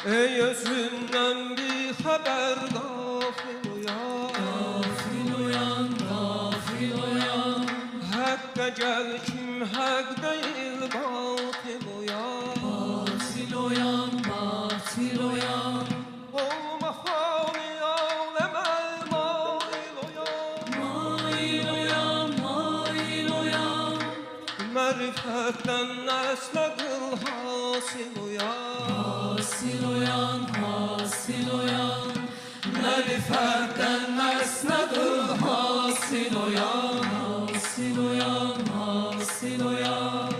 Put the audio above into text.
Ey özünden bir haber gafil uyan, Gafil uyan, gafil uyan. Hakka gel kim hak değil batil uyan. Batil uyan, batil uyan. Olma fani alem el mail uyan. Mail uyan, mail uyan. Marifetten nesle kıl hasil uyan. Hasil uyan, hasil uyan. Marifetten nesle kıl hasil uyan. Hasil uyan, hasil uyan.